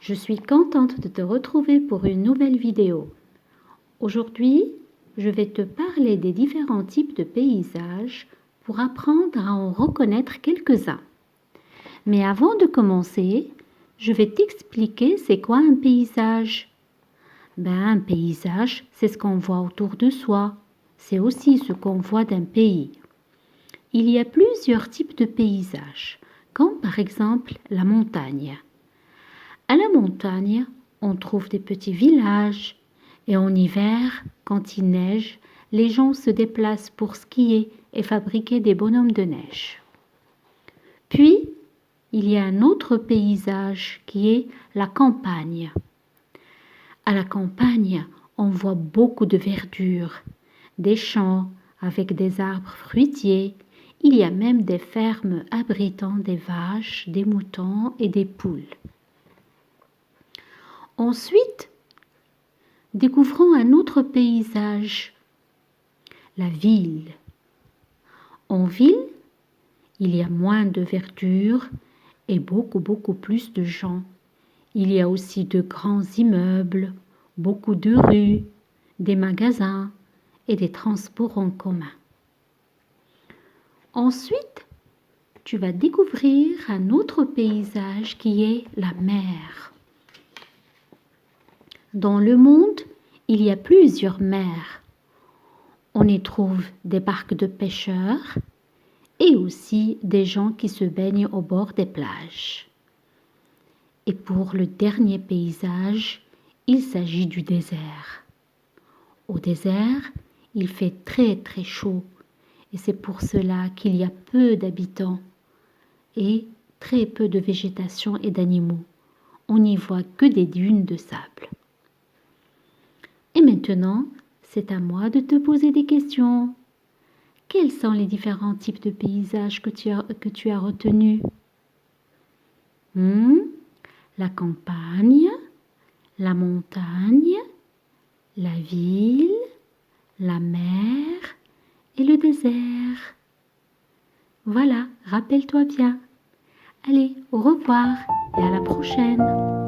Je suis contente de te retrouver pour une nouvelle vidéo. Aujourd'hui, je vais te parler des différents types de paysages pour apprendre à en reconnaître quelques-uns. Mais avant de commencer, je vais t'expliquer c'est quoi un paysage. Un paysage, c'est ce qu'on voit autour de soi. C'est aussi ce qu'on voit d'un pays. Il y a plusieurs types de paysages, comme par exemple la montagne. À la montagne, on trouve des petits villages et en hiver, quand il neige, les gens se déplacent pour skier et fabriquer des bonhommes de neige. Puis, il y a un autre paysage qui est la campagne. À la campagne, on voit beaucoup de verdure, des champs avec des arbres fruitiers. Il y a même des fermes abritant des vaches, des moutons et des poules. Ensuite, découvrons un autre paysage, la ville. En ville, il y a moins de verdure et beaucoup plus de gens. Il y a aussi de grands immeubles, beaucoup de rues, des magasins et des transports en commun. Ensuite, tu vas découvrir un autre paysage qui est la mer. Dans le monde, il y a plusieurs mers. On y trouve des barques de pêcheurs et aussi des gens qui se baignent au bord des plages. Et pour le dernier paysage, il s'agit du désert. Au désert, il fait très chaud et c'est pour cela qu'il y a peu d'habitants et très peu de végétation et d'animaux. On n'y voit que des dunes de sable. Et maintenant, c'est à moi de te poser des questions. Quels sont les différents types de paysages que tu as retenus? La campagne, la montagne, la ville, la mer et le désert. Voilà, rappelle-toi bien. Allez, au revoir et à la prochaine.